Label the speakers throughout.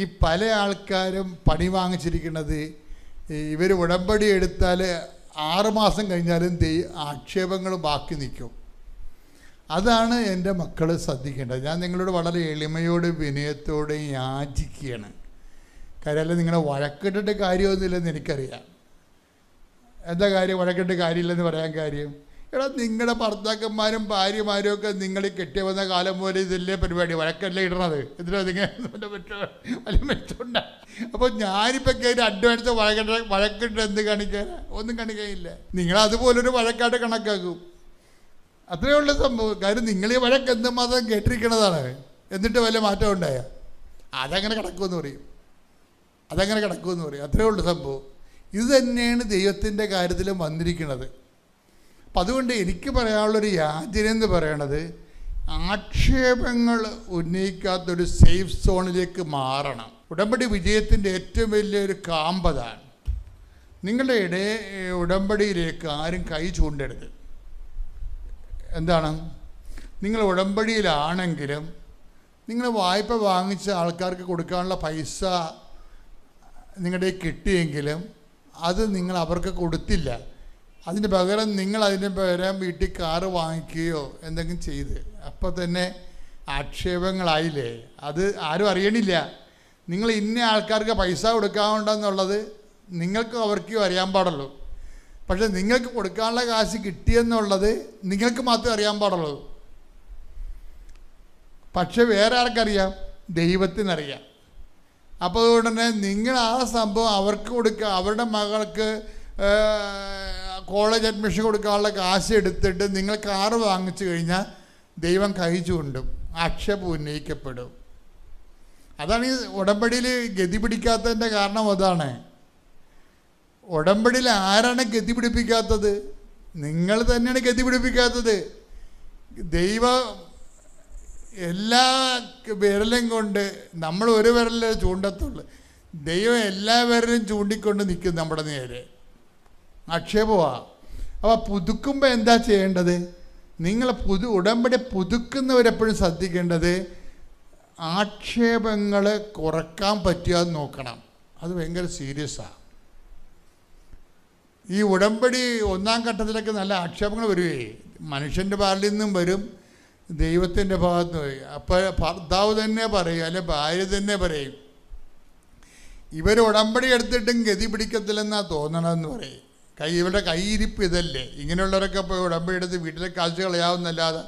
Speaker 1: ഈ പല ആൾക്കാരും പണി വാങ്ങിച്ചിരിക്കുന്നത് ഇവർ ഉടമ്പടി എടുത്താൽ 6 മാസം കഴിഞ്ഞാലും ആക്ഷേപങ്ങൾ ബാക്കി നിൽക്കും. അതാണ് എൻ്റെ മക്കൾ ശ്രദ്ധിക്കേണ്ടത്. ഞാൻ നിങ്ങളോട് വളരെ എളിമയോട് വിനയത്തോട് യാചിക്കുകയാണ്. കാര്യം നിങ്ങളെ വഴക്കിട്ടിട്ട് കാര്യമൊന്നുമില്ലെന്ന് എനിക്കറിയാം. എന്താ കാര്യം വഴക്കിട്ട് കാര്യമില്ലെന്ന് പറയാൻ കാര്യം? എടാ, നിങ്ങളുടെ ഭർത്താക്കന്മാരും ഭാര്യമാരും ഒക്കെ നിങ്ങൾ കെട്ടി വന്ന കാലം പോലെ ഇതല്ലേ പരിപാടി, വഴക്കല്ലേ ഇടണത്. ഇതിനോ നിങ്ങൾ വലിയ മെച്ചമുണ്ട. അപ്പോൾ ഞാനിപ്പോൾ കയറി അഡ്വാൻസ് വഴക്കിട്ട് എന്ത് കാണിക്കാൻ? ഒന്നും കാണിക്കാനില്ല. നിങ്ങളതുപോലൊരു വഴക്കായിട്ട് കണക്കാക്കും. അത്രയേ ഉള്ള സംഭവം. കാര്യം നിങ്ങൾ ഈ വഴക്ക് എന്തുമാത്രം കേട്ടിരിക്കണതാണ്. എന്നിട്ട് വല്ല മാറ്റം ഉണ്ടായ അതങ്ങനെ കിടക്കുമെന്ന് പറയും. അത്രയേ ഉള്ളൂ സംഭവം. ഇത് തന്നെയാണ് ദൈവത്തിൻ്റെ കാര്യത്തിലും വന്നിരിക്കുന്നത്. അപ്പം അതുകൊണ്ട് എനിക്ക് പറയാനുള്ളൊരു യാചന എന്ന് പറയണത്, ആക്ഷേപങ്ങൾ ഉന്നയിക്കാത്തൊരു സേഫ് സോണിലേക്ക് മാറണം. ഉടമ്പടി വിജയത്തിൻ്റെ ഏറ്റവും വലിയൊരു കാമ്പതാണ്. നിങ്ങളുടെ ഉടമ്പടിയിലേക്ക് ആരും കൈ ചൂണ്ടരുത്. എന്താണ്? നിങ്ങൾ ഉടമ്പടിയിലാണെങ്കിലും നിങ്ങൾ വായ്പ വാങ്ങിച്ച ആൾക്കാർക്ക് കൊടുക്കാനുള്ള പൈസ നിങ്ങളുടെ കിട്ടിയെങ്കിലും അത് നിങ്ങൾ അവർക്ക് കൊടുത്തില്ല. അതിന് പകരം നിങ്ങൾ അതിന് പകരം വീട്ടിൽ കാറ് വാങ്ങിക്കുകയോ എന്തെങ്കിലും ചെയ്ത് അപ്പോൾ തന്നെ ആക്ഷേപങ്ങളായില്ലേ? അത് ആരും അറിയണില്ല. നിങ്ങൾ ഇന്ന ആൾക്കാർക്ക് പൈസ കൊടുക്കാനുണ്ടെന്നുള്ളത് നിങ്ങൾക്കും അവർക്കും അറിയാൻ പാടുള്ളൂ. പക്ഷെ നിങ്ങൾക്ക് കൊടുക്കാനുള്ള കാശ് കിട്ടിയെന്നുള്ളത് നിങ്ങൾക്ക് മാത്രമേ അറിയാൻ പാടുള്ളൂ. പക്ഷെ വേറെ ആർക്കറിയാം? ദൈവത്തിനറിയാം. അപ്പോൾ അതുകൊണ്ട് തന്നെ നിങ്ങൾ ആ സംഭവം അവർക്ക് കൊടുക്കുക. അവരുടെ മകൾക്ക് കോളേജ് അഡ്മിഷൻ കൊടുക്കാനുള്ള കാശ് എടുത്തിട്ട് നിങ്ങൾ കാറ് വാങ്ങിച്ചു കഴിഞ്ഞാൽ ദൈവം കൈ ചൂണ്ടും, ആക്ഷേപം ഉന്നയിക്കപ്പെടും. അതാണ് ഈ ഉടമ്പടിയിൽ ഗതി പിടിക്കാത്തതിൻ്റെ കാരണം. അതാണ് ഉടമ്പടിയിൽ ആരാണ് ഗതി പിടിപ്പിക്കാത്തത്? നിങ്ങൾ തന്നെയാണ് ഗതി പിടിപ്പിക്കാത്തത്. ദൈവം എല്ലാ വിരലും കൊണ്ട്, നമ്മൾ ഒരു വിരലേ ചൂണ്ടത്തുള്ളൂ, ദൈവം എല്ലാ വിരലും ചൂണ്ടിക്കൊണ്ട് നിൽക്കും നമ്മുടെ നേരെ. ആക്ഷേപമാണ്. അപ്പോൾ പുതുക്കുമ്പോൾ എന്താ ചെയ്യേണ്ടത്? നിങ്ങൾ ഉടമ്പടി പുതുക്കുന്നവരെപ്പോഴും ശ്രദ്ധിക്കേണ്ടത് ആക്ഷേപങ്ങൾ കുറക്കാൻ പറ്റുക നോക്കണം. അത് ഭയങ്കര സീരിയസാണ്. ഈ ഉടമ്പടി 1-ാം ഘട്ടത്തിലൊക്കെ നല്ല ആക്ഷേപങ്ങൾ വരുവേ. മനുഷ്യൻ്റെ ഭാഗത്തു നിന്നും വരും, ദൈവത്തിൻ്റെ ഭാഗത്ത് നിന്ന് വരും. അപ്പോൾ ഭർത്താവ് തന്നെ പറയും, അല്ലെ ഭാര്യ തന്നെ പറയും, ഇവർ ഉടമ്പടി എടുത്തിട്ടും ഗതി പിടിക്കത്തില്ലെന്നാണ് തോന്നണമെന്ന് പറയും. ഇവരുടെ കൈയിരിപ്പ് ഇതല്ലേ? ഇങ്ങനെയുള്ളവരൊക്കെ ഇപ്പോൾ ഉടമ്പടി എടുത്ത് വീട്ടിലെ കാശ് കളയാവുന്നല്ലാതെ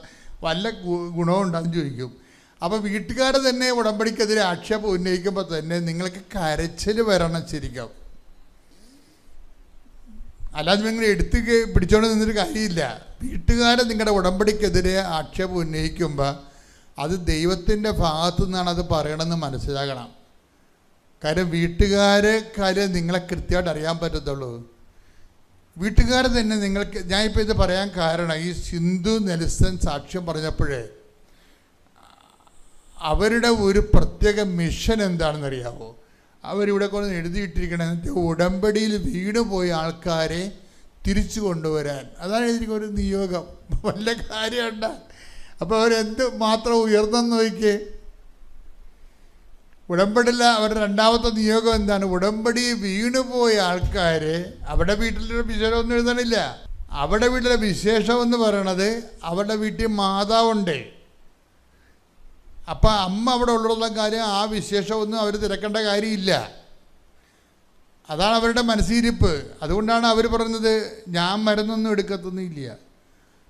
Speaker 1: വല്ല ഗുണമുണ്ടെന്ന് ചോദിക്കും. അപ്പോൾ വീട്ടുകാർ തന്നെ ഉടമ്പടിക്കെതിരെ ആക്ഷേപം ഉന്നയിക്കുമ്പോൾ തന്നെ നിങ്ങൾക്ക് കരച്ചിൽ വരണം ശരിക്കും. അല്ലാതെ നിങ്ങൾ എടുത്ത് പിടിച്ചോണ്ട് നിന്നൊരു കാര്യമില്ല. വീട്ടുകാരെ നിങ്ങളുടെ ഉടമ്പടിക്കെതിരെ ആക്ഷേപം ഉന്നയിക്കുമ്പോൾ അത് ദൈവത്തിൻ്റെ ഭാഗത്തു നിന്നാണ് അത് പറയണമെന്ന് മനസ്സിലാക്കണം. കാര്യം വീട്ടുകാരെക്കാര്യം നിങ്ങളെ കൃത്യമായിട്ട് അറിയാൻ പറ്റത്തുള്ളൂ. വീട്ടുകാർ തന്നെ നിങ്ങൾക്ക്, ഞാനിപ്പോൾ ഇത് പറയാൻ കാരണം, ഈ സിന്ധു നെൽസൺ സാക്ഷ്യം പറഞ്ഞപ്പോഴേ അവരുടെ ഒരു പ്രത്യേക മിഷൻ എന്താണെന്നറിയാമോ? അവരിവിടെ കൊണ്ട് എഴുതിയിട്ടിരിക്കണത് ഉടമ്പടിയിൽ വീണുപോയ ആൾക്കാരെ തിരിച്ചു കൊണ്ടുവരാൻ. അതാണ് എഴുതിയിരിക്കുന്ന ഒരു നിയോഗം. വല്ല കാര്യമുണ്ട? അപ്പോൾ അവരെന്ത് മാത്രം ഉയർന്നെന്ന് നോക്കിയേ. ഉടമ്പടിയില്ല. അവരുടെ 2ാമത്തെ നിയോഗം എന്താണ്? ഉടമ്പടി വീണുപോയ ആൾക്കാർ, അവിടെ വീട്ടിലൊരു വിശേഷമൊന്നും എഴുതണില്ല. അവിടെ വീട്ടിലെ വിശേഷം എന്ന് പറയണത് അവരുടെ വീട്ടിൽ മാതാവുണ്ട്. അപ്പം അമ്മ അവിടെ ഉള്ള കാര്യം, ആ വിശേഷമൊന്നും അവർ തിരക്കേണ്ട കാര്യമില്ല. അതാണ് അവരുടെ മനസ്സിരിപ്പ്. അതുകൊണ്ടാണ് അവർ പറയുന്നത് ഞാൻ മരുന്നൊന്നും എടുക്കത്തൊന്നുമില്ല.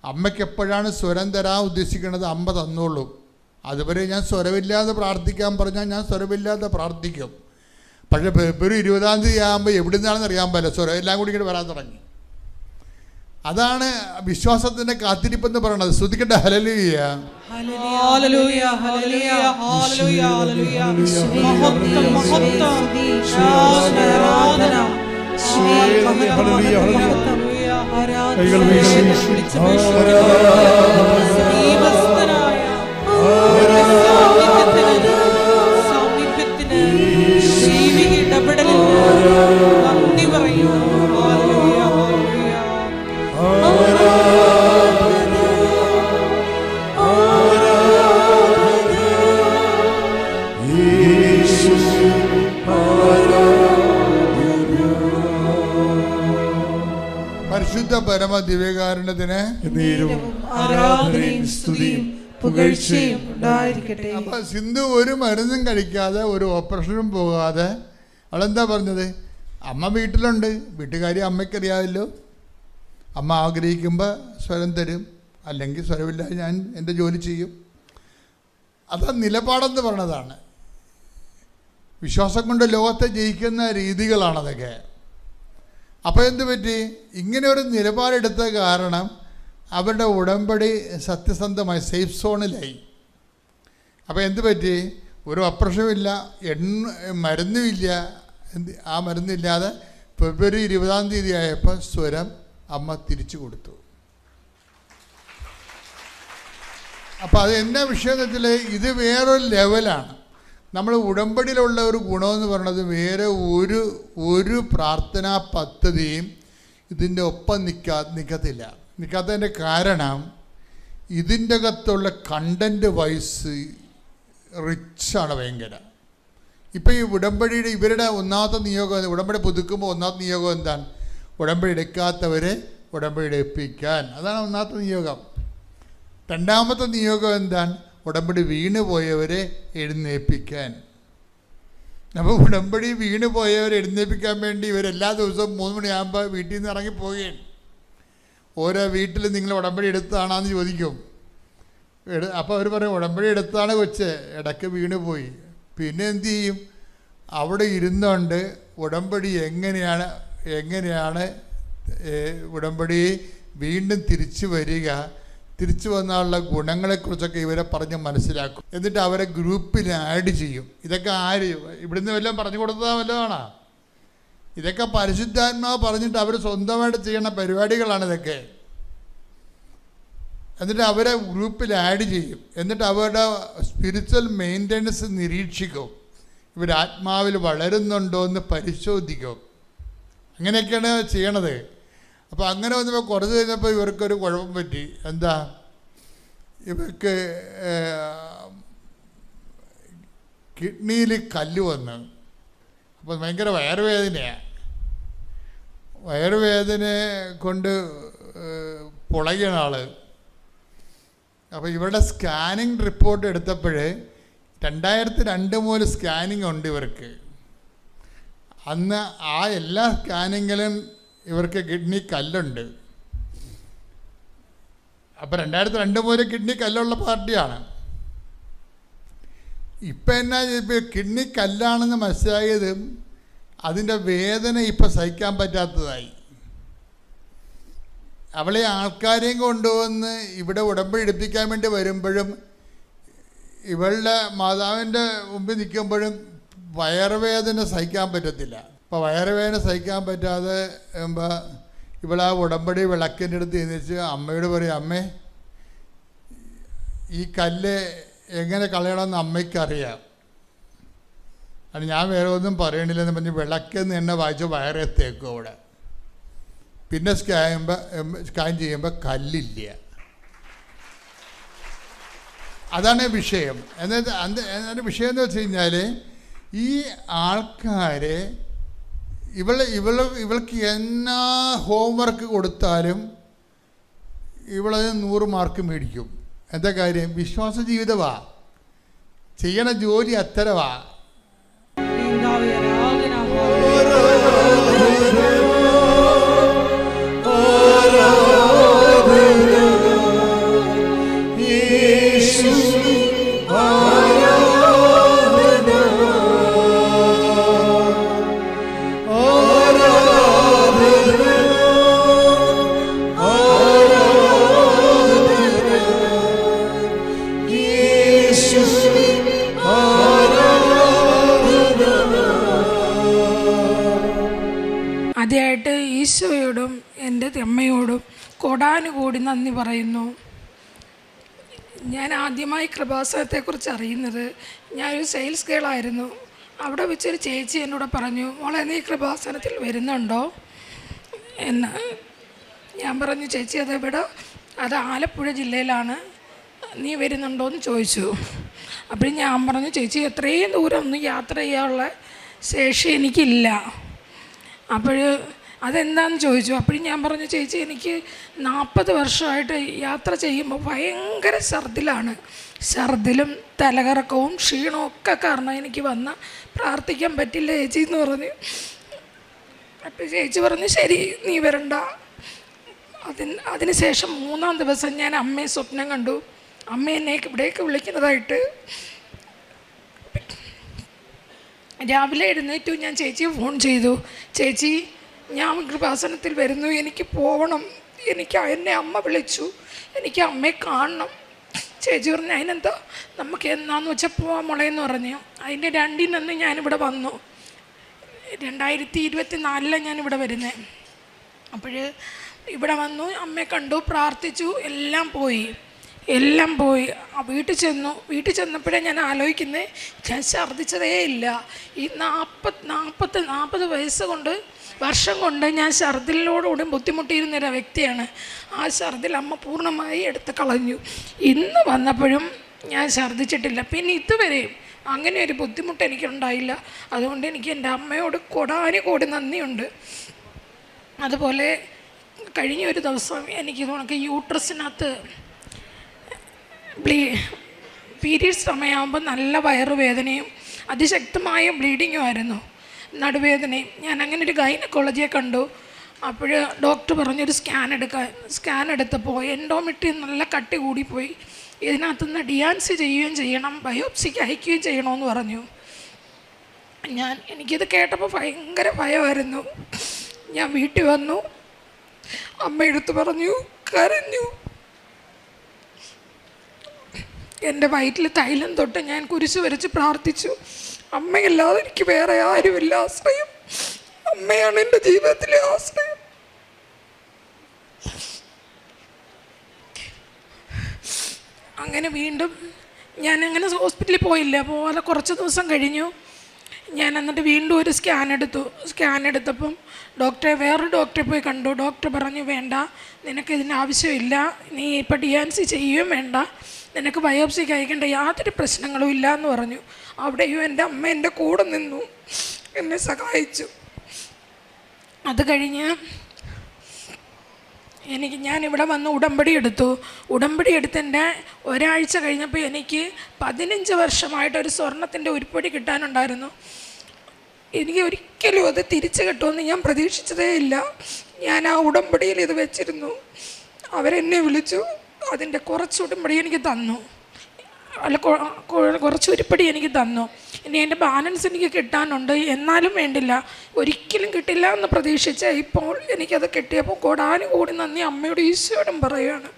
Speaker 1: അമ്മയ്ക്ക് എപ്പോഴാണ് സ്വരം തരാൻ ഉദ്ദേശിക്കുന്നത് അമ്മ തന്നോളും. അതുവരെ ഞാൻ സ്വരമില്ലാതെ പ്രാർത്ഥിക്കാൻ പറഞ്ഞാൽ ഞാൻ സ്വരമില്ലാതെ പ്രാർത്ഥിക്കും. പക്ഷേ ഫെബ്രുവരി 20-ാം തീയതി ആകുമ്പോൾ എവിടെ നിന്നാണെന്ന് അറിയാൻ പറ്റില്ല, സ്വരം എല്ലാം കൂടി ഇങ്ങോട്ട് വരാൻ തുടങ്ങി. അതാണ് വിശ്വാസത്തിൻ്റെ കാത്തിരിപ്പെന്ന് പറയുന്നത്. ശ്രദ്ധിക്കട്ടെ. ഹല്ലേലൂയ, ഹല്ലേലൂയ, ഹല്ലേലൂയ, ഹല്ലേലൂയ, ഹല്ലേലൂയ. മഹത്വം, മഹത്വം, ആരാധന, ഹല്ലേലൂയ, ഹല്ലേലൂയ, ആരാധന. സാമീപ്യത്തിന് ദൈവിക ഇടപെടലിന് നന്ദി പറയുന്നു. ഹല്ലേലൂയ. പരമ ദിവ്യകാരുണ്യത്തിന്
Speaker 2: ആരാധനയും സ്തുതിയും പുകഴ്ചയും ഉണ്ടായിരിക്കട്ടെ.
Speaker 1: അപ്പൊ സിന്ധു ഒരു മരുന്നും കഴിക്കാതെ ഒരു ഓപ്പറേഷനും പോകാതെ അവളെന്താ പറഞ്ഞത്? അമ്മ വീട്ടിലുണ്ട്, വീട്ടുകാരി അമ്മയ്ക്കറിയാമല്ലോ, അമ്മ ആഗ്രഹിക്കുമ്പോൾ സ്വരം തരും, അല്ലെങ്കിൽ സ്വരമില്ല ഞാൻ എൻ്റെ ജോലി ചെയ്യും. അതാ നിലപാടെന്ന് പറഞ്ഞതാണ്. വിശ്വാസം കൊണ്ട് ലോകത്തെ ജയിക്കുന്ന രീതികളാണതൊക്കെ. അപ്പോൾ എന്ത് പറ്റി? ഇങ്ങനെ ഒരു നിലപാടെടുത്ത കാരണം അവരുടെ ഉടമ്പടി സത്യസന്ധമായി സേഫ് സോണിലായി. അപ്പോൾ എന്ത് പറ്റി? ഒരു ഓപ്പറേഷനുമില്ല, മരുന്നുമില്ല. ആ മരുന്നില്ലാതെ ഫെബ്രുവരി 20 ആയപ്പോൾ സ്വരം അമ്മ തിരിച്ചു കൊടുത്തു. അപ്പോൾ അത് എന്നാ വിഷയം എന്ന് വെച്ചാൽ ഇത് വേറൊരു ലെവലാണ്. നമ്മൾ ഉടമ്പടിയിലുള്ള ഒരു ഗുണമെന്ന് പറയുന്നത് വേറെ ഒരു പ്രാർത്ഥനാ പദ്ധതിയും ഇതിൻ്റെ ഒപ്പം നിൽക്കാത്തതിൻ്റെ കാരണം ഇതിൻ്റെ അകത്തുള്ള കണ്ടൻറ്റ് വൈസ് റിച്ചാണ് ഭയങ്കര. ഇപ്പം ഈ ഉടമ്പടിയുടെ ഇവരുടെ ഒന്നാമത്തെ നിയോഗം, ഉടമ്പടി പുതുക്കുമ്പോൾ ഒന്നാമത്തെ നിയോഗം എന്താണ്? ഉടമ്പടി എടുക്കാത്തവരെ ഉടമ്പടി എടുപ്പിക്കാൻ. അതാണ് ഒന്നാമത്തെ നിയോഗം. രണ്ടാമത്തെ നിയോഗം എന്താണ്? ഉടമ്പടി വീണ് പോയവരെ എഴുന്നേൽപ്പിക്കാൻ. അപ്പോൾ ഉടമ്പടി വീണ് പോയവരെ എഴുന്നേൽപ്പിക്കാൻ വേണ്ടി ഇവരെല്ലാ ദിവസവും 3 മണിയാകുമ്പോൾ വീട്ടിൽ നിന്ന് ഇറങ്ങിപ്പോവുകയാണ്. ഓരോ വീട്ടിൽ നിങ്ങൾ ഉടമ്പടി എടുത്താണെന്ന് ചോദിക്കും. അപ്പോൾ അവർ പറയും ഉടമ്പടി എടുത്താണ് കൊച്ച്, ഇടയ്ക്ക് വീണ് പോയി. പിന്നെ എന്തു ചെയ്യും? അവിടെ ഇരുന്നുകൊണ്ട് ഉടമ്പടി എങ്ങനെയാണ് ഉടമ്പടി വീണ്ടും തിരിച്ചു വന്നുള്ള ഗുണങ്ങളെക്കുറിച്ചൊക്കെ ഇവരെ പറഞ്ഞ് മനസ്സിലാക്കും. എന്നിട്ട് അവരെ ഗ്രൂപ്പിൽ ആഡ് ചെയ്യും. ഇതൊക്കെ ആര് ഇവിടുന്ന് വല്ലതും പറഞ്ഞു കൊടുത്താൽ വല്ലതാണോ? ഇതൊക്കെ പരിശുദ്ധാത്മാവ് പറഞ്ഞിട്ട് അവർ സ്വന്തമായിട്ട് ചെയ്യുന്ന പരിപാടികളാണ് ഇതൊക്കെ. എന്നിട്ട് അവരെ ഗ്രൂപ്പിൽ ആഡ് ചെയ്യും. എന്നിട്ട് അവരുടെ സ്പിരിച്വൽ മെയിൻ്റനൻസ് നിരീക്ഷിക്കും. ഇവർ ആത്മാവിൽ വളരുന്നുണ്ടോ എന്ന് പരിശോധിക്കും. അങ്ങനെയൊക്കെയാണ് ചെയ്യണത്. അപ്പോൾ അങ്ങനെ വന്നപ്പോൾ കുറച്ച് കഴിഞ്ഞപ്പോൾ ഇവർക്കൊരു കുഴപ്പം പറ്റി. എന്താ? ഇവർക്ക് കിഡ്നിയിൽ കല്ല് വന്നു. അപ്പോൾ ഭയങ്കര വയറുവേദനയാണ്. വയറുവേദന കൊണ്ട് പുളയണ ആൾ. അപ്പോൾ ഇവരുടെ സ്കാനിങ് റിപ്പോർട്ട് എടുത്തപ്പോൾ 2002 മുതൽ സ്കാനിങ് ഉണ്ട് ഇവർക്ക്. അന്ന് ആ എല്ലാ സ്കാനിങ്ങിലും ഇവർക്ക് കിഡ്നി കല്ലുണ്ട്. അപ്പോൾ 2002 മുതൽ കിഡ്നി കല്ലുള്ള പാർട്ടിയാണ്. ഇപ്പം എന്നാ ഇപ്പോൾ കിഡ്നി കല്ലാണെന്ന് മനസ്സിലായതും അതിൻ്റെ വേദന ഇപ്പം സഹിക്കാൻ പറ്റാത്തതായി. അവളെ ആൾക്കാരെയും കൊണ്ടുവന്ന് ഇവിടെ ഉടമ്പടി എടുപ്പിക്കാൻ വേണ്ടി വരുമ്പോഴും ഇവളുടെ മാതാവിൻ്റെ മുമ്പിൽ നിൽക്കുമ്പോഴും വയറുവേദന സഹിക്കാൻ പറ്റത്തില്ല. അപ്പോൾ വയറുവേദന സഹിക്കാൻ പറ്റാതെ ഇവളാ ഉടമ്പടി വിളക്കിൻ്റെ അടുത്ത് എഴുന്നേച്ച് അമ്മയോട് പറയും, അമ്മേ ഈ കല്ല് എങ്ങനെ കളയണമെന്ന് അമ്മയ്ക്കറിയാം, അത് ഞാൻ വേറെ ഒന്നും പറയണില്ലെന്ന് പറഞ്ഞ് വിളക്കെന്ന് എന്നെ വായിച്ച് വയറെത്തേക്കും അവിടെ. പിന്നെ സ്കാൻ ചെയ്യുമ്പോൾ കല്ലില്ല. അതാണ് വിഷയം. എന്നിട്ട് വിഷയം എന്ന് വെച്ച് കഴിഞ്ഞാൽ ഈ ആൾക്കാരെ ഇവൾക്ക് എന്നാ ഹോംവർക്ക് കൊടുത്താലും ഇവളത് 100 മാർക്ക് മേടിക്കും. എന്താ കാര്യം? വിശ്വാസ ജീവിതമാ, ചെയ്യണ ജോലി അത്തരവാ.
Speaker 3: ആദ്യമായിട്ട് ഈശോയോടും എൻ്റെ അമ്മയോടും കോടാനുകൂടി നന്ദി പറയുന്നു. ഞാൻ ആദ്യമായി കൃപാസനത്തെക്കുറിച്ച് അറിയുന്നത് ഞാനൊരു സെയിൽസ് ഗേളായിരുന്നു. അവിടെ വെച്ചൊരു ചേച്ചി എന്നോട് പറഞ്ഞു, മോളെ നീ കൃപാസനത്തിൽ വരുന്നുണ്ടോ എന്ന്. ഞാൻ പറഞ്ഞു, ചേച്ചി അത് ആലപ്പുഴ ജില്ലയിലാണ്, നീ വരുന്നുണ്ടോ എന്ന് ചോദിച്ചു. അപ്പോൾ ഞാൻ പറഞ്ഞു, ചേച്ചി എത്രയും ദൂരം ഒന്നും യാത്ര ചെയ്യാനുള്ള ശേഷി എനിക്കില്ല. അപ്പോൾ അതെന്താണെന്ന് ചോദിച്ചു. അപ്പോഴും ഞാൻ പറഞ്ഞു, ചേച്ചി എനിക്ക് 40 വർഷമായിട്ട് യാത്ര ചെയ്യുമ്പോൾ ഭയങ്കര ഛർദിലും തലകറക്കവും ക്ഷീണവും ഒക്കെ കാരണം എനിക്ക് പ്രാർത്ഥിക്കാൻ പറ്റില്ല ചേച്ചി എന്ന് പറഞ്ഞു. അപ്പോൾ ചേച്ചി പറഞ്ഞു, ശരി നീ വരണ്ട. അതിനുശേഷം 3-ാം ദിവസം ഞാൻ അമ്മയെ സ്വപ്നം കണ്ടു. അമ്മ എന്നെ ഇവിടേക്ക് വിളിക്കുന്നതായിട്ട്. രാവിലെ എഴുന്നേറ്റു, ഞാൻ ചേച്ചിയെ ഫോൺ ചെയ്തു, ചേച്ചി ഞാൻ കൃപാസനത്തിൽ വരുന്നു, എനിക്ക് പോകണം, എന്നെ അമ്മ വിളിച്ചു, എനിക്ക് അമ്മയെ കാണണം. ചേച്ചി പറഞ്ഞു, അതിനെന്താ നമുക്ക് എന്നാന്ന് വെച്ചാൽ പോവാൻ മുളയെന്ന് പറഞ്ഞു. അതിൻ്റെ 2-ന് ഞാനിവിടെ വന്നു. 2024 ഞാനിവിടെ വരുന്നത്. അപ്പോൾ ഇവിടെ വന്നു, അമ്മയെ കണ്ടു, പ്രാർത്ഥിച്ചു, എല്ലാം പോയി. വീട്ടിൽ ചെന്നപ്പോഴേ ഞാൻ ആലോചിക്കുന്നത്, ഞാൻ ഛർദ്ദിച്ചതേ ഇല്ല. ഈ 40 വർഷം കൊണ്ട് ഞാൻ ഛർദിലോടുകൂടി ബുദ്ധിമുട്ടിയിരുന്നൊരു വ്യക്തിയാണ്. ആ ഛർദിൽ അമ്മ പൂർണ്ണമായി എടുത്ത് കളഞ്ഞു. ഇന്ന് വന്നപ്പോഴും ഞാൻ ഛർദ്ദിച്ചിട്ടില്ല. പിന്നെ ഇതുവരെയും അങ്ങനെ ഒരു ബുദ്ധിമുട്ട് എനിക്കുണ്ടായില്ല. അതുകൊണ്ട് എനിക്ക് എൻ്റെ അമ്മയോട് കോടാനുകോടി നന്ദിയുണ്ട്. അതുപോലെ കഴിഞ്ഞ ഒരു ദിവസം എനിക്ക് യൂട്രസിനകത്ത് പീരീഡ്സ് സമയമാകുമ്പോൾ നല്ല വയറുവേദനയും അതിശക്തമായ ബ്ലീഡിങ്ങുമായിരുന്നു, നടുവേദനയും. ഞാൻ അങ്ങനെ ഒരു ഗൈനക്കോളജിയെ കണ്ടു. അപ്പോൾ ഡോക്ടർ പറഞ്ഞൊരു സ്കാൻ എടുത്തപ്പോൾ എൻഡോമെട്രിയം നല്ല കട്ടി കൂടിപ്പോയി. ഇതിനകത്തുനിന്ന് ഡിയാൻസി ചെയ്യുകയും ചെയ്യണം, ബയോപ്സിക്ക് അയക്കുകയും ചെയ്യണമെന്ന് പറഞ്ഞു. എനിക്കിത് കേട്ടപ്പോൾ ഭയങ്കര ഭയമായിരുന്നു. ഞാൻ വീട്ടിൽ വന്നു, അമ്മ എടുത്ത് പറഞ്ഞു, കരഞ്ഞു. എൻ്റെ വയറ്റിൽ തൈലം തൊട്ട് ഞാൻ കുരിശ് വരച്ച് പ്രാർത്ഥിച്ചു. അമ്മയല്ലാതെ എനിക്ക് വേറെ ആരുമില്ല ആശ്രയം, അമ്മയാണ് എൻ്റെ ജീവിതത്തിലെ ആശ്രയം. അങ്ങനെ വീണ്ടും ഞാനങ്ങനെ ഹോസ്പിറ്റലിൽ പോകാതെ കുറച്ച് ദിവസം കഴിഞ്ഞു. ഞാൻ എന്നിട്ട് വീണ്ടും ഒരു സ്കാൻ എടുത്തപ്പം വേറൊരു ഡോക്ടറെ പോയി കണ്ടു. ഡോക്ടർ പറഞ്ഞു, വേണ്ട, നിനക്കിതിന് ആവശ്യമില്ല, നീ ഇപ്പം ഡിയാൻസി ചെയ്യുകയും വേണ്ട, നിനക്ക് ബയോപ്സിക്ക് അയക്കേണ്ട യാതൊരു പ്രശ്നങ്ങളും ഇല്ല എന്ന് പറഞ്ഞു. അവിടെയും എൻ്റെ അമ്മ എൻ്റെ കൂടെ നിന്നു, എന്നെ സഹായിച്ചു. അത് കഴിഞ്ഞ് ഞാനിവിടെ വന്ന് ഉടമ്പടി എടുത്തതിൻ്റെ ഒരാഴ്ച കഴിഞ്ഞപ്പോൾ എനിക്ക് 15 വർഷമായിട്ടൊരു സ്വർണത്തിൻ്റെ ഉരുപ്പടി കിട്ടാനുണ്ടായിരുന്നു. എനിക്ക് ഒരിക്കലും അത് തിരിച്ചു കിട്ടുമെന്ന് ഞാൻ പ്രതീക്ഷിച്ചതേ ഇല്ല. ഞാൻ ആ ഉടമ്പടിയിൽ ഇത് വെച്ചിരുന്നു. അവരെന്നെ വിളിച്ചു, അതിൻ്റെ കുറച്ച് ഉടമ്പടി എനിക്ക് തന്നു, കുറച്ച് ഉരുപ്പടി എനിക്ക് തന്നു. ഇനി എൻ്റെ ബാലൻസ് എനിക്ക് കിട്ടാനുണ്ട്, എന്നാലും വേണ്ടില്ല, ഒരിക്കലും കിട്ടില്ല എന്ന് പ്രതീക്ഷിച്ച ഇപ്പോൾ എനിക്കത് കിട്ടിയപ്പോൾ കോടാനുകൂടി നന്ദി അമ്മയോട് ഈശോയോടും പറയുകയാണ്.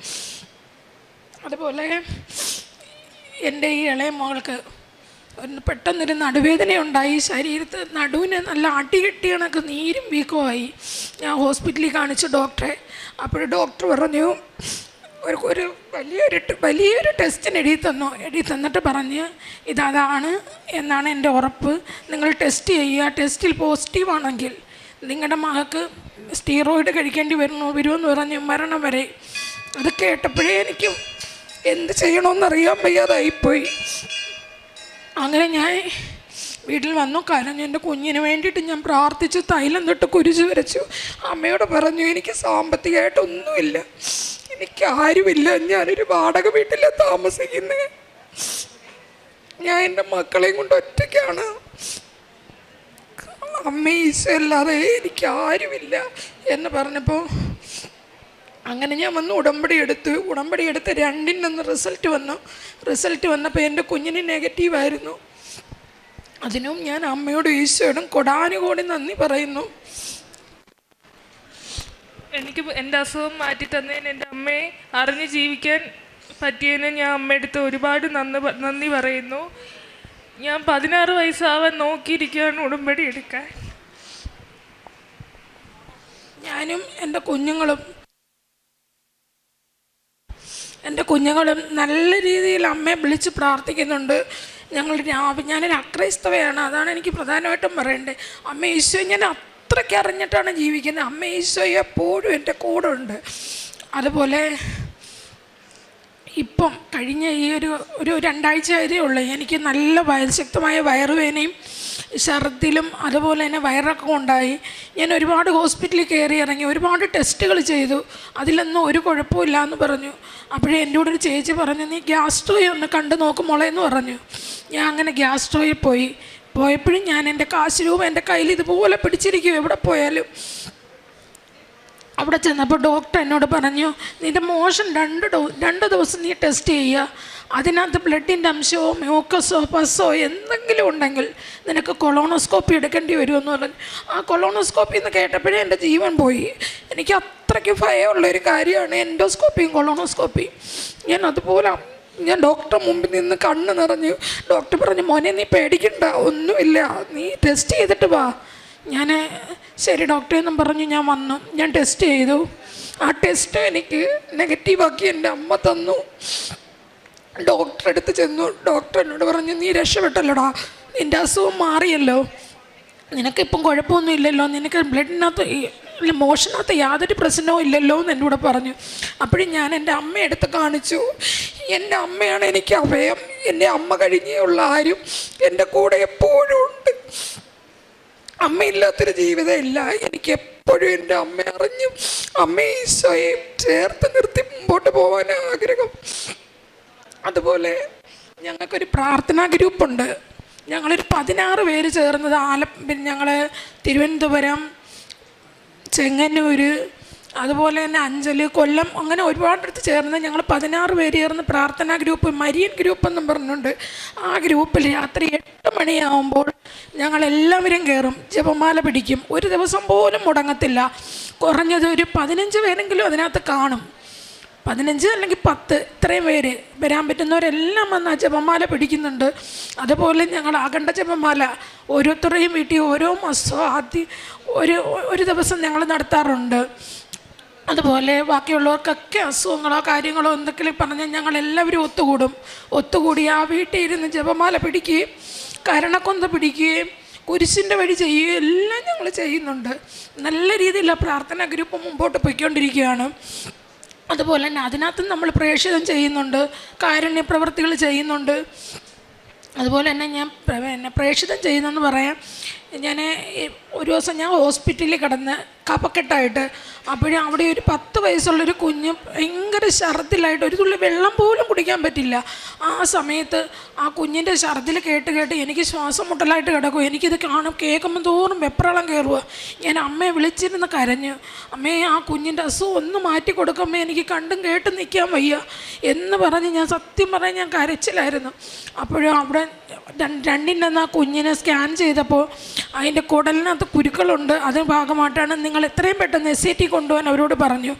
Speaker 3: അതുപോലെ എൻ്റെ ഈ ഇളയ മകൾക്ക് പെട്ടെന്നൊരു നടുവേദനയുണ്ടായി. നടുവിന് നല്ല അടി കിട്ടിയ കണക്ക് നീരും വീക്കമായി. ഞാൻ ഹോസ്പിറ്റലിൽ കാണിച്ചു ഡോക്ടറെ. അപ്പോൾ ഡോക്ടർ പറഞ്ഞു, ഒരു വലിയൊരു ടെസ്റ്റിന് എഴുതി തന്നിട്ട് പറഞ്ഞ്, ഇതാണ് എന്നാണ് എൻ്റെ ഉറപ്പ്, നിങ്ങൾ ടെസ്റ്റ് ചെയ്യുക, ടെസ്റ്റിൽ പോസിറ്റീവാണെങ്കിൽ നിങ്ങളുടെ മകൾക്ക് സ്റ്റീറോയിഡ് കഴിക്കേണ്ടി വരുമെന്ന് പറഞ്ഞ് മരണം വരെ. അത് കേട്ടപ്പോഴേ എനിക്ക് എന്ത് ചെയ്യണമെന്നറിയാൻ വയ്യാതായിപ്പോയി. അങ്ങനെ ഞാൻ വീട്ടിൽ വന്നു, കരഞ്ഞു. എൻ്റെ കുഞ്ഞിന് വേണ്ടിയിട്ട് ഞാൻ പ്രാർത്ഥിച്ചു, തൈലം തൊട്ട് കുരിശ് വരച്ചു. അമ്മയോട് പറഞ്ഞു, എനിക്ക് സാമ്പത്തികമായിട്ടൊന്നുമില്ല, എനിക്ക് ആരുമില്ല, ഞാനൊരു വാടക വീട്ടിലാണ് താമസിക്കുന്നത്, ഞാൻ എൻ്റെ മക്കളെയും കൊണ്ട് ഒറ്റയ്ക്കാണ്, അമ്മ ഈശോ അല്ലാതെ എനിക്ക് ആരുമില്ല എന്ന് പറഞ്ഞപ്പോൾ അങ്ങനെ ഞാൻ വന്ന് ഉടമ്പടി എടുത്ത് 2-ന് റിസൾട്ട് വന്നപ്പോൾ എൻ്റെ കുഞ്ഞിന് നെഗറ്റീവായിരുന്നു. അതിനും ഞാൻ അമ്മയോടും ഈശോയോടും കൊടാനുകൂടി നന്ദി പറയുന്നു.
Speaker 4: എനിക്ക് എൻ്റെ അസുഖം മാറ്റി തന്നതിന്, എൻ്റെ അമ്മയെ അറിഞ്ഞ് ജീവിക്കാൻ പറ്റിയതിന് ഞാൻ അമ്മയെടുത്ത് ഒരുപാട് നന്ദി പറയുന്നു. ഞാൻ 16 വയസ്സാവാൻ നോക്കിയിരിക്കുകയാണ് ഉടമ്പടി എടുക്കാൻ.
Speaker 3: ഞാനും എൻ്റെ കുഞ്ഞുങ്ങളും നല്ല രീതിയിൽ അമ്മയെ വിളിച്ച് പ്രാർത്ഥിക്കുന്നുണ്ട്. ഞാനൊരു അക്രൈസ്തവയാണ്, അതാണ് എനിക്ക് പ്രധാനമായിട്ടും പറയേണ്ടത്. അമ്മ ഈശോ ഞാൻ അത്രയ്ക്ക് അറിഞ്ഞിട്ടാണ് ജീവിക്കുന്നത്. അമ്മ ഈശോ എപ്പോഴും എൻ്റെ കൂടെ ഉണ്ട്. അതുപോലെ ഇപ്പം കഴിഞ്ഞ ഈ ഒരു 2 ആഴ്ച വരെ ഉള്ളൂ എനിക്ക് നല്ല ശക്തമായ വയറുവേദനയും ഛർദിലും അതുപോലെ തന്നെ വയറിളക്കം ഉണ്ടായി. ഞാൻ ഒരുപാട് ഹോസ്പിറ്റലിൽ കയറി ഇറങ്ങി, ഒരുപാട് ടെസ്റ്റുകൾ ചെയ്തു, അതിലൊന്നും ഒരു കുഴപ്പമില്ല എന്ന് പറഞ്ഞു. അപ്പോഴേ എൻ്റെ കൂടെ ഒരു ചേച്ചി പറഞ്ഞു, നീ ഗ്യാസ്ട്രോയെ ഒന്ന് കണ്ടു നോക്കും മോളെ എന്ന് പറഞ്ഞു. ഞാൻ അങ്ങനെ ഗ്യാസ്ട്രോയിൽ പോയപ്പോഴും ഞാൻ എൻ്റെ കാശ് രൂപ എൻ്റെ കയ്യിൽ ഇതുപോലെ പിടിച്ചിരിക്കും എവിടെ പോയാലും. അവിടെ ചെന്നപ്പോൾ ഡോക്ടർ എന്നോട് പറഞ്ഞു, നിൻ്റെ മോഷൻ 2 ദിവസം നീ ടെസ്റ്റ് ചെയ്യുക, അതിനകത്ത് ബ്ലഡിൻ്റെ അംശമോ മ്യൂക്കസോ പസ്സോ എന്തെങ്കിലും ഉണ്ടെങ്കിൽ നിനക്ക് കൊളോണോസ്കോപ്പി എടുക്കേണ്ടി വരുമെന്ന് പറഞ്ഞു. ആ കൊളോണോസ്കോപ്പി എന്ന് കേട്ടപ്പോഴേ എൻ്റെ ജീവൻ പോയി. എനിക്ക് അത്രയ്ക്ക് ഭയമുള്ളൊരു കാര്യമാണ് എൻഡോസ്കോപ്പിയും കൊളോണോസ്കോപ്പിയും. ഞാൻ ഡോക്ടറെ മുമ്പിൽ നിന്ന് കണ്ണ് നിറഞ്ഞു. ഡോക്ടർ പറഞ്ഞു, മോനെ നീ പേടിക്കണ്ട, ഒന്നുമില്ല, നീ ടെസ്റ്റ് ചെയ്തിട്ട് വാ. ഞാൻ ശരി ഡോക്ടറെ എന്നും പറഞ്ഞു ഞാൻ വന്നു. ഞാൻ ടെസ്റ്റ് ചെയ്തു. ആ ടെസ്റ്റ് എനിക്ക് നെഗറ്റീവാക്കി എൻ്റെ അമ്മ തന്നു. ഡോക്ടറെ അടുത്ത് ചെന്നു. ഡോക്ടർ എന്നോട് പറഞ്ഞു, നീ രക്ഷപ്പെട്ടല്ലോടാ, നിൻ്റെ അസുഖം മാറിയല്ലോ, നിനക്കിപ്പം കുഴപ്പമൊന്നും ഇല്ലല്ലോ, നിനക്ക് ബ്ലഡിനകത്ത് മോഷനകത്ത് യാതൊരു പ്രശ്നവും ഇല്ലല്ലോ എന്ന് എന്നോട് പറഞ്ഞു. അപ്പോഴും ഞാൻ എൻ്റെ അമ്മയെ എടുത്ത് കാണിച്ചു. എൻ്റെ അമ്മയാണ് എനിക്ക് അഭയം. എൻ്റെ അമ്മ കഴിഞ്ഞുള്ള ആരും എൻ്റെ കൂടെ എപ്പോഴും ഉണ്ട്. അമ്മയില്ലാത്തൊരു ജീവിതമില്ല. എനിക്ക് എപ്പോഴും എൻ്റെ അമ്മ അറിഞ്ഞു അമ്മയെ ഈശോയെ ചേർത്ത് നിർത്തി മുമ്പോട്ട് പോകാൻ ആഗ്രഹം. അതുപോലെ ഞങ്ങൾക്കൊരു പ്രാർത്ഥനാ ഗ്രൂപ്പുണ്ട്. ഞങ്ങളൊരു 16 പേര് ചേർന്നത് ഞങ്ങൾ തിരുവനന്തപുരം, ചെങ്ങന്നൂർ, അതുപോലെ തന്നെ അഞ്ചൽ, കൊല്ലം, അങ്ങനെ ഒരുപാടടുത്ത് ചേർന്ന് ഞങ്ങൾ 16 പേര് ചേർന്ന് പ്രാർത്ഥനാ ഗ്രൂപ്പ്, മരിയൻ ഗ്രൂപ്പ് എന്നും പറഞ്ഞുകൊണ്ട് ആ ഗ്രൂപ്പിൽ രാത്രി 8 മണിയാവുമ്പോൾ ഞങ്ങളെല്ലാവരും കയറും, ജപമാല പിടിക്കും. ഒരു ദിവസം പോലും മുടങ്ങത്തില്ല. കുറഞ്ഞത് ഒരു 15 പേരെങ്കിലും അതിനകത്ത് കാണും. 15 അല്ലെങ്കിൽ 10 ഇത്രയും പേര് വരാൻ പറ്റുന്നവരെല്ലാം വന്ന് ആ ജപമാല പിടിക്കുന്നുണ്ട്. അതുപോലെ ഞങ്ങൾ അഖണ്ഡ ജപമാല ഓരോരുത്തരുടെയും വീട്ടിൽ ഓരോ മാസം ആദ്യം ഒരു ദിവസം ഞങ്ങൾ നടത്താറുണ്ട്. അതുപോലെ ബാക്കിയുള്ളവർക്കൊക്കെ അസുഖങ്ങളോ കാര്യങ്ങളോ എന്തെങ്കിലും പറഞ്ഞാൽ ഞങ്ങളെല്ലാവരും ഒത്തുകൂടി ആ വീട്ടിൽ ഇരുന്ന് ജപമാല പിടിക്കുകയും കരണക്കൊന്ത പിടിക്കുകയും കുരിശിൻ്റെ വഴി ചെയ്യുകയും എല്ലാം ഞങ്ങൾ ചെയ്യുന്നുണ്ട്. നല്ല രീതിയിൽ ആ പ്രാർത്ഥനാ ഗ്രൂപ്പ് മുമ്പോട്ട് പോയിക്കൊണ്ടിരിക്കുകയാണ്. അതുപോലെ തന്നെ അതിനകത്ത് നമ്മൾ പ്രേക്ഷിതം ചെയ്യുന്നുണ്ട്, കാരുണ്യ പ്രവർത്തികൾ ചെയ്യുന്നുണ്ട്. അതുപോലെ തന്നെ ഞാൻ പ്രേക്ഷിതം ചെയ്യുന്നതെന്ന് പറയാം. ഒരു ദിവസം ഞാൻ ഹോസ്പിറ്റലിൽ കിടന്ന് കഫക്കെട്ടായിട്ട്, അപ്പോഴും അവിടെ ഒരു 10 വയസ്സുള്ളൊരു കുഞ്ഞ് ഭയങ്കര ഛർദിലായിട്ട് ഒരു തുള്ളി വെള്ളം പോലും കുടിക്കാൻ പറ്റില്ല. ആ സമയത്ത് ആ കുഞ്ഞിൻ്റെ ഛർദിൽ കേട്ട് എനിക്ക് ശ്വാസം മുട്ടലായിട്ട് കിടക്കും. എനിക്കിത് കേൾക്കുമ്പോൾ തോറും വെപ്രാളം കയറുക. ഞാൻ അമ്മയെ വിളിച്ചിരുന്ന് കരഞ്ഞു, അമ്മയെ ആ കുഞ്ഞിൻ്റെ അസുഖം ഒന്ന് മാറ്റി കൊടുക്കമ്മേ, എനിക്ക് കണ്ടും കേട്ടും നിൽക്കാൻ വയ്യ എന്ന് പറഞ്ഞ് ഞാൻ സത്യം പറഞ്ഞ് ഞാൻ കരച്ചിലായിരുന്നു. അപ്പോഴും അവിടെ രണ്ടിൻ്റെ ആ കുഞ്ഞിനെ സ്കാൻ ചെയ്തപ്പോൾ അതിൻ്റെ കുടലിനകത്ത് കുരുക്കളുണ്ട്. അതിന് ഭാഗമായിട്ടാണ് നിങ്ങൾ എത്രയും പെട്ടെന്ന് SAT കൊണ്ടുപോകാൻ അവരോട് പറഞ്ഞു.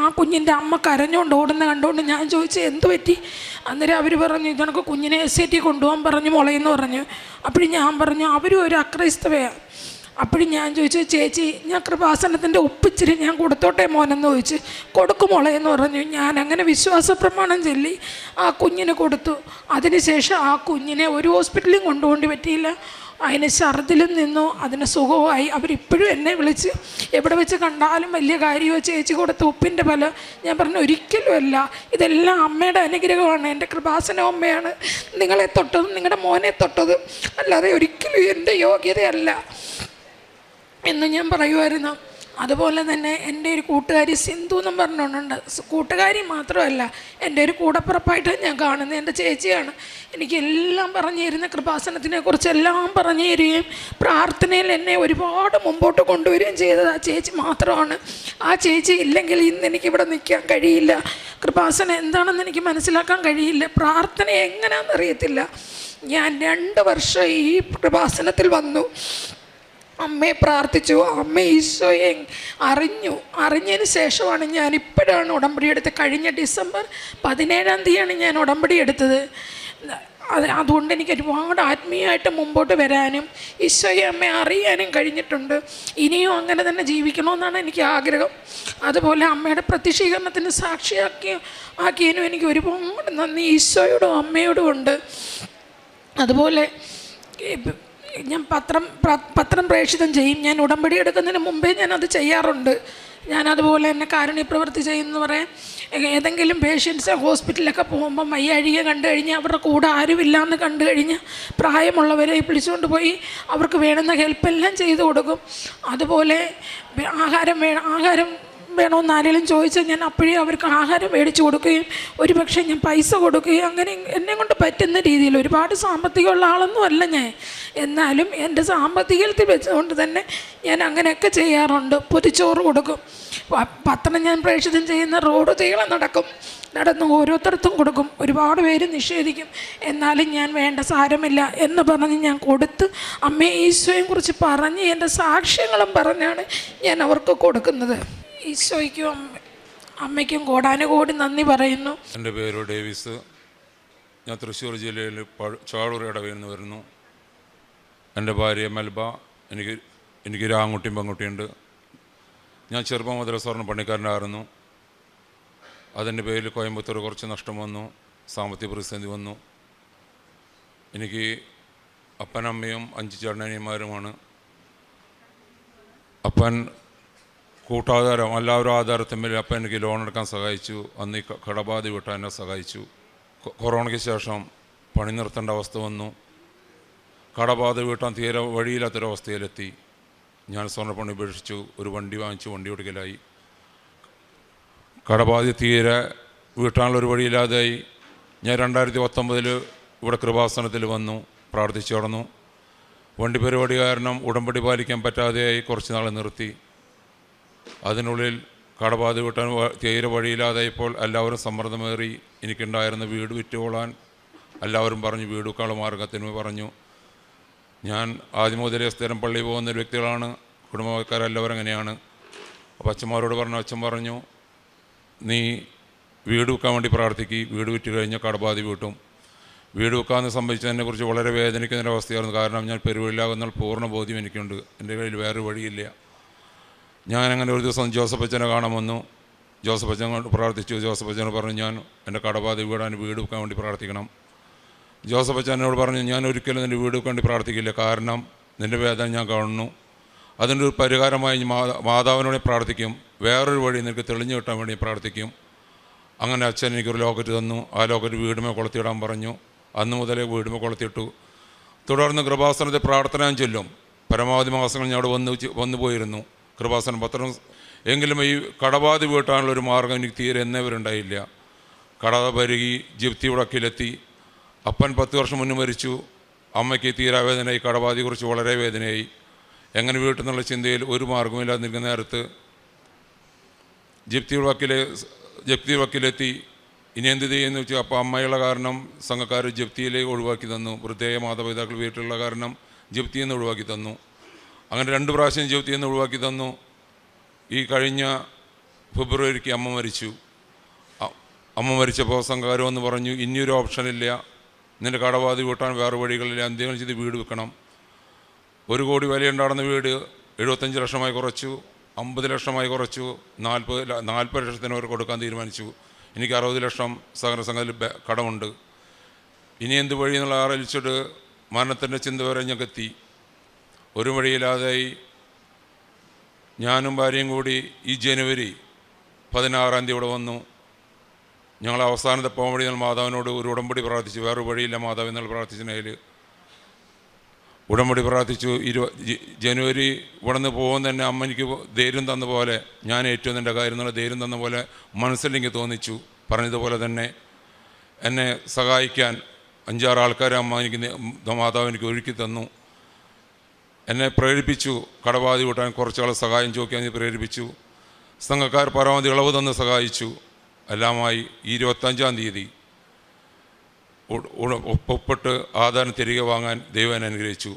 Speaker 3: ആ കുഞ്ഞിൻ്റെ അമ്മ കരഞ്ഞുകൊണ്ട് കണ്ടുകൊണ്ട് ഞാൻ ചോദിച്ചു എന്ത് പറ്റി? അന്നേരം അവർ പറഞ്ഞു, ഇതണക്ക് കുഞ്ഞിനെ SAT കൊണ്ടുപോകാൻ പറഞ്ഞു മോളെന്ന് പറഞ്ഞു. അപ്പോഴും ഞാൻ പറഞ്ഞു അവരും ഒരു അക്രൈസ്തവയാണ്. അപ്പോഴും ഞാൻ ചോദിച്ചു, ചേച്ചി ഞാൻ കൃപാസനത്തിൻ്റെ ഒപ്പിച്ചിരി ഞാൻ കൊടുത്തോട്ടെ മോനെന്ന് ചോദിച്ചു. കൊടുക്കും മോളെന്ന് പറഞ്ഞു. ഞാൻ അങ്ങനെ വിശ്വാസ പ്രമാണം ചൊല്ലി ആ കുഞ്ഞിന് കൊടുത്തു. അതിനുശേഷം ആ കുഞ്ഞിനെ ഒരു ഹോസ്പിറ്റലിലും കൊണ്ടുപോകേണ്ടി പറ്റിയില്ല. അതിന് ഛർദിലും നിന്നു, അതിന് സുഖമായി. അവരിപ്പോഴും എന്നെ വിളിച്ച് എവിടെ വെച്ച് കണ്ടാലും വലിയ കാര്യമോ ചേച്ചി കൊടുത്ത ഉപ്പിൻ്റെ ഫലം. ഞാൻ പറഞ്ഞു ഒരിക്കലും അല്ല, ഇതെല്ലാം അമ്മയുടെ അനുഗ്രഹമാണ്, എൻ്റെ കൃപാസന അമ്മയാണ് നിങ്ങളെ തൊട്ടതും നിങ്ങളുടെ മോനെ തൊട്ടതും, അല്ലാതെ ഒരിക്കലും എൻ്റെ യോഗ്യതയല്ല എന്ന് ഞാൻ പറയുമായിരുന്നു. അതുപോലെ തന്നെ എൻ്റെ ഒരു കൂട്ടുകാരി സിന്ധു എന്നും പറഞ്ഞുകൊണ്ടുണ്ട്. കൂട്ടുകാരി മാത്രമല്ല, എൻ്റെ ഒരു കൂടപ്പിറപ്പായിട്ട് ഞാൻ കാണുന്നത് എൻ്റെ ചേച്ചിയാണ്. എനിക്കെല്ലാം പറഞ്ഞു തരുന്ന കൃപാസനത്തിനെ കുറിച്ചെല്ലാം പറഞ്ഞു തരികയും പ്രാർത്ഥനയിൽ എന്നെ ഒരുപാട് മുമ്പോട്ട് കൊണ്ടുവരികയും ചെയ്തത് ആ ചേച്ചി മാത്രമാണ്. ആ ചേച്ചി ഇല്ലെങ്കിൽ ഇന്ന് എനിക്കിവിടെ നിൽക്കാൻ കഴിയില്ല. കൃപാസനം എന്താണെന്ന് എനിക്ക് മനസ്സിലാക്കാൻ കഴിയില്ല. പ്രാർത്ഥന എങ്ങനെയാണെന്നറിയത്തില്ല. ഞാൻ 2 വർഷം ഈ കൃപാസനത്തിൽ വന്നു, അമ്മയെ പ്രാർത്ഥിച്ചു, അമ്മ ഈശോയെ അറിഞ്ഞതിന് ശേഷമാണ് ഞാനിപ്പോഴാണ് ഉടമ്പടി എടുത്തത്. കഴിഞ്ഞ ഡിസംബർ 17-ാം തീയതിയാണ് ഞാൻ ഉടമ്പടി എടുത്തത്. അതുകൊണ്ട് എനിക്ക് ഒരുപാട് ആത്മീയമായിട്ട് മുമ്പോട്ട് വരാനും ഈശോയെ അമ്മയെ അറിയാനും കഴിഞ്ഞിട്ടുണ്ട്. ഇനിയും അങ്ങനെ തന്നെ ജീവിക്കണമെന്നാണ് എനിക്ക് ആഗ്രഹം. അതുപോലെ അമ്മയുടെ പ്രത്യക്ഷീകരണത്തിന് ആക്കിയതിനും എനിക്ക് ഒരുപാട് നന്ദി ഈശോയോടും അമ്മയോടും ഉണ്ട്. അതുപോലെ ഞാൻ പത്രം പ്രേക്ഷിതം ചെയ്യും. ഞാൻ ഉടമ്പടി എടുക്കുന്നതിന് മുമ്പേ ഞാനത് ചെയ്യാറുണ്ട്. ഞാനതുപോലെ തന്നെ കാരുണ്യപ്രവൃത്തി ചെയ്യുന്ന പറയാൻ ഏതെങ്കിലും പേഷ്യൻസ് ഹോസ്പിറ്റലിലൊക്കെ പോകുമ്പം വയ്യാഴിക കണ്ടു കഴിഞ്ഞാൽ അവരുടെ കൂടെ ആരുമില്ലാന്ന് കണ്ടു കഴിഞ്ഞാൽ പ്രായമുള്ളവരെ വിളിച്ചുകൊണ്ട് പോയി അവർക്ക് വേണ്ടുന്ന ഹെൽപ്പെല്ലാം ചെയ്തു കൊടുക്കും. അതുപോലെ ആഹാരം വേണമെന്ന് ആരെങ്കിലും ചോദിച്ചാൽ ഞാൻ അപ്പോഴേ അവർക്ക് ആഹാരം മേടിച്ചു കൊടുക്കുകയും ഒരുപക്ഷെ ഞാൻ പൈസ കൊടുക്കുകയും അങ്ങനെ എന്നെ കൊണ്ട് പറ്റുന്ന രീതിയിൽ. ഒരുപാട് സാമ്പത്തികമുള്ള ആളൊന്നും അല്ല ഞാൻ, എന്നാലും എൻ്റെ സാമ്പത്തികത്തിൽ വെച്ചുകൊണ്ട് തന്നെ ഞാൻ അങ്ങനെയൊക്കെ ചെയ്യാറുണ്ട്. പൊതിച്ചോറ് കൊടുക്കും. പത്രം ഞാൻ പ്രേക്ഷിതം ചെയ്യുന്ന റോഡ് തീളം നടന്ന് ഓരോരുത്തർക്കും കൊടുക്കും. ഒരുപാട് പേര് നിഷേധിക്കും, എന്നാലും ഞാൻ വേണ്ട സാരമില്ല എന്ന് പറഞ്ഞ് ഞാൻ കൊടുത്ത് അമ്മയെ ഈശോയെ കുറിച്ച് പറഞ്ഞ് എൻ്റെ സാക്ഷ്യങ്ങളും പറഞ്ഞാണ് ഞാൻ അവർക്ക് കൊടുക്കുന്നത്. ഈശോയ്ക്കും അമ്മയ്ക്കും കോടാനുകോടി നന്ദി പറയുന്നു.
Speaker 5: എൻ്റെ പേര് ഡേവിസ്. ഞാൻ തൃശ്ശൂർ ജില്ലയിൽ ചാളൂർ ഇടവയിൽ നിന്ന് വരുന്നു. എൻ്റെ ഭാര്യ മെൽബ. എനിക്കൊരു ആൺകുട്ടിയും പെൺകുട്ടിയുണ്ട്. ഞാൻ ചെറുപ്പം മുതൽ സ്വർണ്ണ പണിക്കാരനായിരുന്നു. അതിൻ്റെ പേരിൽ കോയമ്പത്തൂർ കുറച്ച് നഷ്ടം വന്നു, സാമ്പത്തിക പ്രതിസന്ധി വന്നു. എനിക്ക് അപ്പനമ്മയും 5 ചേട്ടനനിയന്മാരുമാണ്. അപ്പൻ കൂട്ടാധാരം എല്ലാവരും ആധാരത്തിന്മേൽ അപ്പം എനിക്ക് ലോൺ എടുക്കാൻ സഹായിച്ചു. അന്ന് ഈ കടബാധ വീട്ടാൻ എന്നെ സഹായിച്ചു. കൊറോണയ്ക്ക് ശേഷം പണി നിർത്തേണ്ട അവസ്ഥ വന്നു. കടബാധ വീട്ടാൻ തീരെ വഴിയില്ലാത്തൊരവസ്ഥയിലെത്തി. ഞാൻ സ്വർണ്ണപ്പണി ഉപേക്ഷിച്ചു. ഒരു വണ്ടി വാങ്ങിച്ചു, വണ്ടി ഓടിക്കലായി. കടബാധ തീരെ വീട്ടാനുള്ളൊരു വഴിയില്ലാതെയായി. ഞാൻ 2019 ഇവിടെ കൃപാസനത്തിൽ വന്നു, പ്രാർത്ഥിച്ചു നടന്നു. വണ്ടി പരിപാടി കാരണം ഉടമ്പടി പാലിക്കാൻ പറ്റാതെയായി കുറച്ച് നാൾ നിർത്തി. അതിനുള്ളിൽ കടബാധ വീട്ടാൻ തീരെ വഴിയില്ലാതായപ്പോൾ എല്ലാവരും സമ്മർദ്ദമേറി. എനിക്കുണ്ടായിരുന്ന വീട് വിറ്റുകൊള്ളാൻ എല്ലാവരും പറഞ്ഞു, വീട് വെക്കാനുള്ള മാർഗത്തിന് പറഞ്ഞു. ഞാൻ ആദ്യം മുതലേ സ്ഥിരം പള്ളി പോകുന്ന വ്യക്തികളാണ്, കുടുംബക്കാരെല്ലാവരും അങ്ങനെയാണ്. അപ്പോൾ അച്ഛന്മാരോട് പറഞ്ഞു, അച്ഛൻ പറഞ്ഞു, നീ വീട് വെക്കാൻ വേണ്ടി പ്രാർത്ഥിക്കുക, വീട് വിറ്റ് കഴിഞ്ഞാൽ കടബാധ വീട്ടും. വീട് വെക്കാമെന്ന് സംഭവിച്ചതിനെക്കുറിച്ച് വളരെ വേദനിക്കുന്നൊരവസ്ഥയായിരുന്നു. കാരണം ഞാൻ പെരുവഴിയിലാകുന്ന പൂർണ്ണ ബോധ്യം എനിക്കുണ്ട്, എൻ്റെ കയ്യിൽ വേറെ വഴിയില്ല. ഞാനങ്ങനെ ഒരു ദിവസം ജോസഫ് അച്ഛനെ കാണാൻ വന്നു. ജോസഫ് അച്ഛൻ പ്രാർത്ഥിച്ചു. ജോസഫ് അച്ഛനോട് പറഞ്ഞു, ഞാൻ എൻ്റെ കടബാധ വീടാൻ വീട് വെക്കാൻ വേണ്ടി പ്രാർത്ഥിക്കണം. ജോസഫ് അച്ഛനോട് പറഞ്ഞു, ഞാൻ ഒരിക്കലും നിൻ്റെ വീട് വെക്കാൻ വേണ്ടി പ്രാർത്ഥിക്കില്ല, കാരണം നിൻ്റെ വേദന ഞാൻ കാണുന്നു. അതിൻ്റെ ഒരു പരിഹാരമായി മാതാവിനോട് പ്രാർത്ഥിക്കും, വേറൊരു വഴി നിനക്ക് തെളിഞ്ഞു കിട്ടാൻ വേണ്ടി പ്രാർത്ഥിക്കും. അങ്ങനെ അച്ഛൻ എനിക്കൊരു ലോക്കറ്റ് തന്നു. ആ ലോക്കറ്റ് വീടുമേ കൊളുത്തിയിടാൻ പറഞ്ഞു. അന്ന് മുതലേ വീടുമേ കൊളുത്തിയിട്ടു. തുടർന്ന് കൃപാസനത്തിൽ പ്രാർത്ഥന ചൊല്ലും. പരമാവധി മാസങ്ങൾ ഞാൻ അവിടെ വന്നു പോയിരുന്നു കൃപാസനം പത്രം. എങ്കിലും ഈ കടബാധ വീട്ടാനുള്ളൊരു മാർഗ്ഗം എനിക്ക് തീരെ എന്നവരുണ്ടായില്ല. കട പെരുകി ജപ്തി വഴക്കിലെത്തി. അപ്പൻ 10 വർഷം മുന്നേ മരിച്ചു. അമ്മയ്ക്ക് തീരാവേദനയായി, കടബാധയെക്കുറിച്ച് വളരെ വേദനയായി. എങ്ങനെ വീട്ടിൽ ചിന്തയിൽ ഒരു മാർഗ്ഗമില്ലാതെ നിൽക്കുന്ന നേരത്ത് ജപ്തി വക്കിലെത്തി. ഇനി എന്ത് ചെയ്യുമെന്ന് വെച്ചാൽ, അപ്പോൾ അമ്മയുള്ള കാരണം സംഘക്കാർ ജപ്തിയിലേക്ക് ഒഴിവാക്കി തന്നു. വൃദ്ധയായ മാതാപിതാക്കൾ വീട്ടിലുള്ള കാരണം ജപ്തിയിൽ നിന്ന് ഒഴിവാക്കി തന്നു. അങ്ങനെ 2 പ്രാവശ്യം ജപ്തിയിൽ നിന്ന് ഒഴിവാക്കി തന്നു. ഈ കഴിഞ്ഞ ഫെബ്രുവരിക്ക് അമ്മ മരിച്ചു. അമ്മ മരിച്ചപ്പോൾ സംഘക്കാർ വന്ന് പറഞ്ഞു, ഇനിയൊരു ഓപ്ഷനില്ല, നിൻ്റെ കടബാധ വീട്ടാൻ വേറെ വഴികളില്ല, എന്തെങ്കിലും ചെയ്ത് വീട് വെക്കണം. 1 കോടി വിലയുണ്ടായിരുന്ന വീട് 75 ലക്ഷമായി കുറച്ചു, 50 ലക്ഷമായി കുറച്ചു, 40 ലക്ഷത്തിന് അവർ കൊടുക്കാൻ തീരുമാനിച്ചു. എനിക്ക് 60 ലക്ഷം സഹകരണ സംഘത്തിൽ കടമുണ്ട്. ഇനി എന്ത് വഴി എന്നുള്ള ആലോചിച്ചിട്ട് മരണത്തിൻ്റെ ചിന്ത വരെ ഞങ്ങൾക്കെത്തി. ഒരു വഴിയില്ലാതായി. ഞാനും ഭാര്യയും കൂടി ഈ ജനുവരി 16-ാം തീയതി ഇവിടെ വന്നു. ഞങ്ങൾ അവസാനത്തെ പോകാൻ വഴി ഞങ്ങൾ മാതാവിനോട് ഒരു ഉടമ്പടി പ്രാർത്ഥിച്ചു. വേറെ വഴിയില്ല മാതാവ് എന്നുള്ള പ്രാർത്ഥിച്ചതിൽ ഉടമ്പടി പ്രാർത്ഥിച്ചു. ജനുവരി ഇവിടെ നിന്ന് പോകുന്ന തന്നെ അമ്മ എനിക്ക് ധൈര്യം തന്ന പോലെ, ഞാൻ ഏറ്റവും എൻ്റെ കാര്യം എന്നുള്ള ധൈര്യം തന്ന പോലെ മനസ്സിലെനിക്ക് തോന്നിച്ചു. പറഞ്ഞതുപോലെ തന്നെ എന്നെ സഹായിക്കാൻ 5-6 ആൾക്കാരെ അമ്മ മാതാവ് എനിക്ക് ഒരുക്കി തന്നു. എന്നെ പ്രേരിപ്പിച്ചു. കടബാധ കൂട്ടാൻ കുറച്ചാൾ സഹായം ചോദിക്കാൻ പ്രേരിപ്പിച്ചു. സംഘക്കാർ പരമാവധി ഇളവ് തന്ന് സഹായിച്ചു. എല്ലാമായി 25-ാം തീയതി ഒപ്പിട്ട് ആധാരം തിരികെ വാങ്ങാൻ ദൈവം അനുഗ്രഹിച്ചു.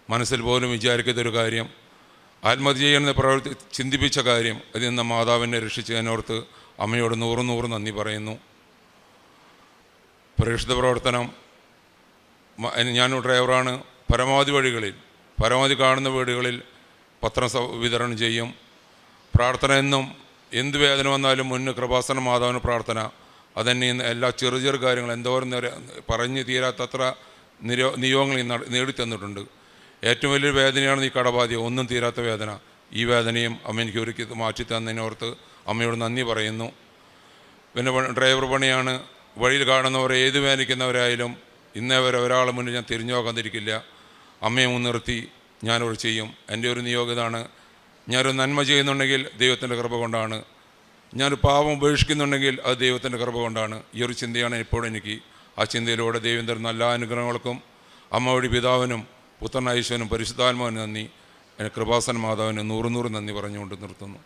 Speaker 5: മനസ്സിൽ പോലും വിചാരിക്കാത്തൊരു കാര്യം, ആത്മഹത്യ ചെയ്യുന്ന ചിന്തിപ്പിച്ച കാര്യം, അതിൽ നിന്ന് മാതാവിനെ രക്ഷിച്ചതിനോർത്ത് അമ്മയോട് 100 നന്ദി പറയുന്നു. പ്രേക്ഷിത പ്രവർത്തനം, ഞാൻ ഡ്രൈവറാണ്. പരമാവധി വഴികളിൽ, പരമാവധി കാണുന്ന വീടുകളിൽ പത്രം വിതരണം ചെയ്യും. പ്രാർത്ഥന എന്നും എന്ത് വേദന വന്നാലും മുന്ന് കൃപാസന മാതാവിന് പ്രാർത്ഥന. അതെന്നെ എല്ലാ ചെറു കാര്യങ്ങൾ എന്തോരം പറഞ്ഞ് തീരാത്തത്ര നിയോഗങ്ങൾ നേടിത്തന്നിട്ടുണ്ട്. ഏറ്റവും വലിയൊരു വേദനയാണ് ഈ കടബാധ്യത, ഒന്നും തീരാത്ത വേദന. ഈ വേദനയും അമ്മ എനിക്ക് ഒരുക്കി മാറ്റി തന്നതിനോർത്ത് അമ്മയോട് നന്ദി പറയുന്നു. പിന്നെ ഡ്രൈവർ പണിയാണ്. വഴിയിൽ കാണുന്നവരെ ഏത് വേദനിക്കുന്നവരായാലും ഇന്നേ വരെ ഒരാളെ മുന്നിൽ ഞാൻ തിരിഞ്ഞു നോക്കാതിരിക്കില്ല. അമ്മയെ മുൻനിർത്തി ഞാനോട് ചെയ്യും. എൻ്റെ ഒരു നിയോഗതാണ്. ഞാനൊരു നന്മ ചെയ്യുന്നുണ്ടെങ്കിൽ ദൈവത്തിൻ്റെ കൃപ കൊണ്ടാണ്, ഞാനൊരു പാപം ഉപേക്ഷിക്കുന്നുണ്ടെങ്കിൽ അത് ദൈവത്തിൻ്റെ കൃപ കൊണ്ടാണ്. ഈ ഒരു ചിന്തയാണ് ഇപ്പോഴും എനിക്ക്. ആ ചിന്തയിലൂടെ ദൈവം തരുന്ന എല്ലാ അനുഗ്രഹങ്ങൾക്കും അമ്മ വഴി പിതാവിനും പുത്രനായ ഈശോനും പരിശുദ്ധാത്മാവിനും നന്ദി, കൃപാസന മാതാവിന് 100 നന്ദി പറഞ്ഞുകൊണ്ട് നിർത്തുന്നു.